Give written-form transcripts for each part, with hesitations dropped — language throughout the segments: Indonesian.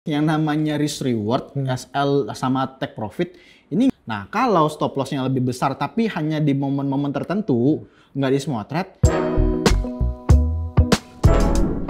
Yang namanya risk reward, SL sama take profit ini. Nah, kalau stop lossnya lebih besar tapi hanya di momen-momen tertentu, nggak di semua trade.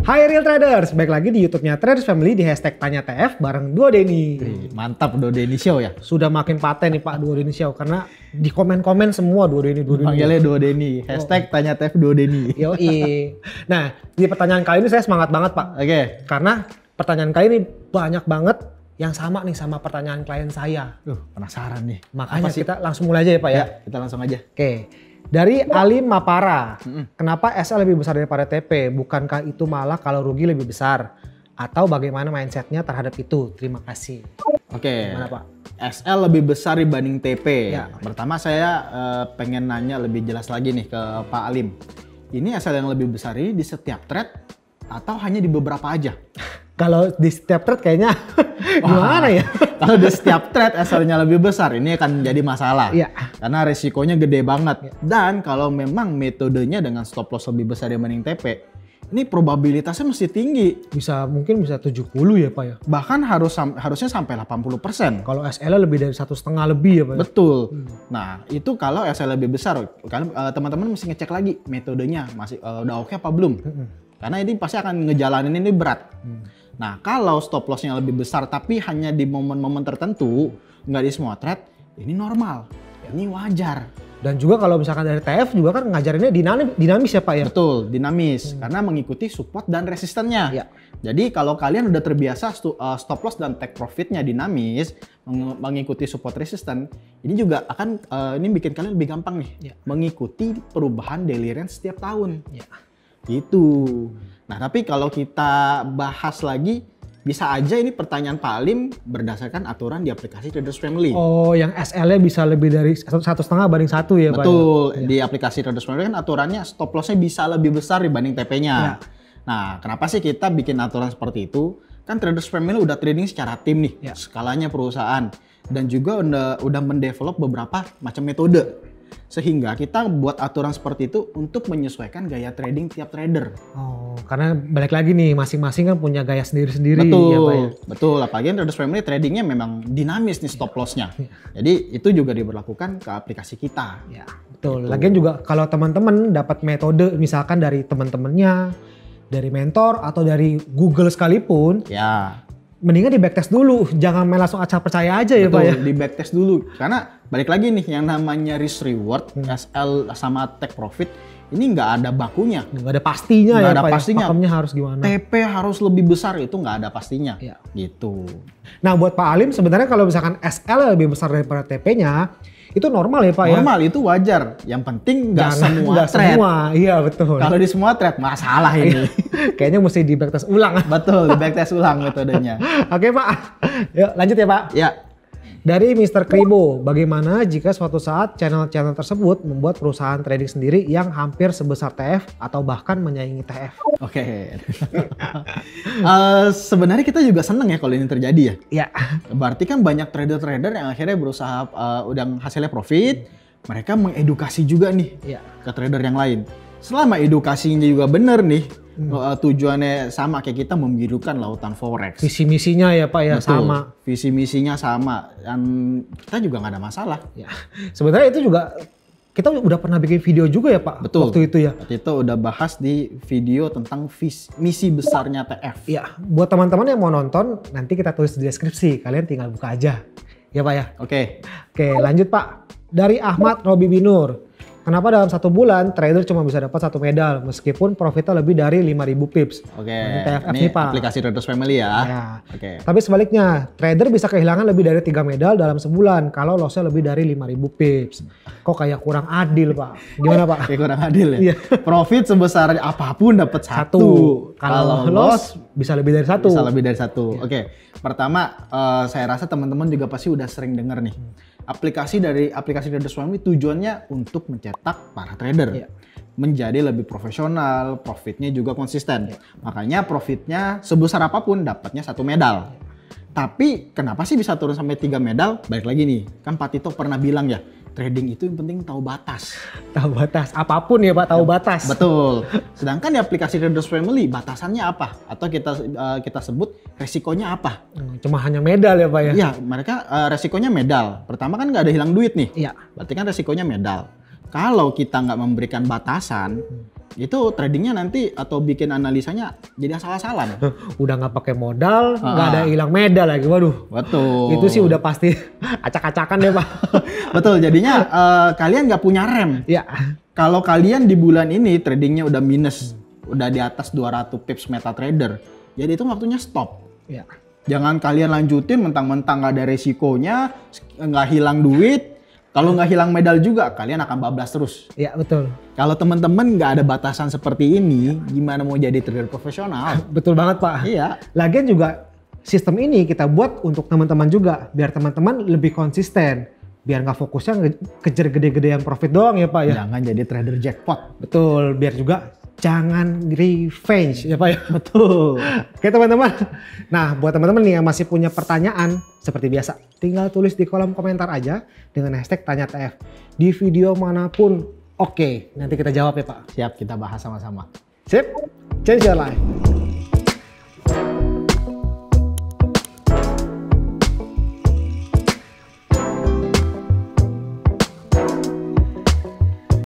Hai Real Traders, baik lagi di YouTube-nya Traders Family di hashtag Tanya TF bareng Duo Denny. Mantap Duo Denny Show ya. Sudah makin paten nih Pak Duo Denny Show karena di komen-komen semua Duo Denny. Panggilnya Duo Denny, hashtag Tanya TF Duo Denny. Yoi. Nah, di pertanyaan kali ini saya semangat banget Pak. Oke. Karena pertanyaan kali ini banyak banget yang sama nih sama pertanyaan klien saya. Penasaran nih. Makanya kita langsung mulai aja ya Pak ya. Kita langsung aja. Oke. Dari Ali Mapara, kenapa SL lebih besar daripada TP? Bukankah itu malah kalau rugi lebih besar? Atau bagaimana mindsetnya terhadap itu? Terima kasih. Oke. Gimana Pak? SL lebih besar dibanding TP. Ya. Pertama saya pengen nanya lebih jelas lagi nih ke Pak Alim. Ini SL yang lebih besar ini di setiap trade atau hanya di beberapa aja? Kalau di setiap trade kayaknya gimana ya? Kalau di setiap trade SL-nya lebih besar, ini akan jadi masalah. Iya. Karena resikonya gede banget. Dan kalau memang metodenya dengan stop loss lebih besar dibanding TP, ini probabilitasnya mesti tinggi. Mungkin bisa 70 ya Pak ya? Bahkan harusnya sampai 80%. Kalau SL lebih dari 1,5 lebih ya Pak ya? Betul. Nah, itu kalau SL lebih besar. Kalian teman-teman mesti ngecek lagi metodenya masih udah oke apa belum. Karena ini pasti akan ngejalanin ini berat. Nah, kalau stop loss-nya lebih besar tapi hanya di momen-momen tertentu, nggak di semua trade, ini normal. Ini wajar. Dan juga kalau misalkan dari TF juga kan ngajarinnya dinamis ya Pak ya? Betul, dinamis. Karena mengikuti support dan resistennya. Ya. Jadi kalau kalian udah terbiasa stop loss dan take profitnya dinamis, mengikuti support resisten, ini juga akan ini bikin kalian lebih gampang nih. Ya. Mengikuti perubahan daily range setiap tahun. Ya. Gitu. Nah, tapi kalau kita bahas lagi, bisa aja ini pertanyaan Pak Alim berdasarkan aturan di aplikasi Traders Family. Oh, yang SL-nya bisa lebih dari 1,5 banding 1 ya Pak? Betul. Ya? Di aplikasi Traders Family kan aturannya stop loss-nya bisa lebih besar dibanding TP-nya. Ya. Nah, kenapa sih kita bikin aturan seperti itu? Kan Traders Family udah trading secara tim nih, Ya. skalanya perusahaan. Dan juga udah mendevelop beberapa macam metode. Sehingga kita buat aturan seperti itu untuk menyesuaikan gaya trading tiap trader. Oh, karena balik lagi nih masing-masing kan punya gaya sendiri-sendiri. Betul, ya Pak ya? betul. Apalagi Traders Family tradingnya memang dinamis nih stop loss-nya. Jadi itu juga diberlakukan ke aplikasi kita. Ya, betul. Gitu. Lagian juga kalau teman-teman dapat metode misalkan dari teman-temannya, dari mentor atau dari Google sekalipun, Ya, mendingan di backtest dulu, jangan main langsung acak percaya aja ya Pak ya. di backtest dulu. Karena balik lagi nih yang namanya risk reward, SL sama take profit, ini nggak ada bakunya. Nggak ada pastinya Nggak ya ada Pak pastinya. ya, pakemnya harus gimana. TP harus lebih besar, itu nggak ada pastinya. Ya. Gitu. Nah buat Pak Alim sebenarnya kalau misalkan SL lebih besar daripada TP-nya, itu normal ya Pak ya? Normal, itu wajar. Yang penting nggak semua nggak trade. semua, iya betul. Kalau di semua trade, masalah ini. Kayaknya mesti di backtest ulang. Betul, di backtest ulang metodenya. Oke Pak, yuk lanjut ya Pak. Ya. Dari Mr. Kribo, bagaimana jika suatu saat channel-channel tersebut membuat perusahaan trading sendiri yang hampir sebesar TF atau bahkan menyaingi TF? Oke. Sebenarnya kita juga seneng ya kalau ini terjadi ya. Ya. Berarti kan banyak trader-trader yang akhirnya berusaha udah hasilnya profit, mereka mengedukasi juga nih Ya. ke trader yang lain. Selama edukasinya juga bener nih, tujuannya sama kayak kita membirukan lautan forex. Visi misinya ya Pak ya. Betul. Sama. Visi misinya sama dan kita juga nggak ada masalah. Ya. Sebenarnya itu juga kita udah pernah bikin video juga ya Pak. Betul. Waktu itu ya. Waktu itu udah bahas di video tentang misi besarnya TF. Ya, buat teman-teman yang mau nonton nanti kita tulis di deskripsi. Kalian tinggal buka aja. Ya Pak ya. Oke. Oke, lanjut Pak. Dari Ahmad Robi Binur. Kenapa dalam 1 bulan trader cuma bisa dapat 1 medal meskipun profitnya lebih dari 5.000 pips? Oke. Ini TFF Ini nih Pak. aplikasi Traders Family ya. Ya. Oke. Tapi sebaliknya, trader bisa kehilangan lebih dari 3 medal dalam sebulan kalau lossnya lebih dari 5.000 pips. Kok kayak kurang adil Pak? Gimana Pak? Kayak kurang adil ya. Iya. Profit sebesar apapun dapat 1. Kalau loss bisa lebih dari 1. Bisa lebih dari 1. Oke. Pertama, saya rasa teman-teman juga pasti udah sering dengar nih. Aplikasi Traders Family tujuannya untuk mencetak para trader. Iya. Menjadi lebih profesional, profitnya juga konsisten. Makanya profitnya sebesar apapun dapatnya 1 medal. Tapi kenapa sih bisa turun sampai 3 medal? Balik lagi nih, kan Pak Tito pernah bilang ya, trading itu yang penting tahu batas. Tahu batas, apapun ya Pak, tahu batas. Betul. Sedangkan di aplikasi Traders Family batasannya apa? Atau kita sebut resikonya apa? Cuma hanya medal ya Pak ya? Iya, mereka resikonya medal. Pertama kan nggak ada hilang duit nih. Iya. Berarti kan resikonya medal. Kalau kita nggak memberikan batasan, itu tradingnya nanti atau bikin analisanya jadi asal-asalan. Udah nggak pakai modal, nggak ada hilang medal lagi. Waduh. Betul. Itu sih udah pasti acak-acakan deh Pak. Betul. Jadinya kalian nggak punya rem. Iya. Kalau kalian di bulan ini tradingnya udah minus, udah di atas 200 pips MetaTrader, jadi itu waktunya stop. Iya. Jangan kalian lanjutin mentang-mentang nggak ada resikonya, nggak hilang duit. Kalau nggak hilang medal juga, kalian akan bablas terus. Iya betul. Kalau teman-teman nggak ada batasan seperti ini, gimana mau jadi trader profesional? Betul banget Pak. Iya. Lagian juga sistem ini kita buat untuk teman-teman juga, biar teman-teman lebih konsisten. Biar nggak fokusnya kejar gede-gedean profit doang ya Pak ya. Jangan jadi trader jackpot. Betul, biar juga jangan revenge ya Pak ya. Betul. Oke teman-teman. Nah buat teman-teman nih yang masih punya pertanyaan seperti biasa, tinggal tulis di kolom komentar aja dengan hashtag tanya TF di video manapun. Oke, nanti kita jawab ya Pak. Siap, kita bahas sama-sama. Sip, change your life.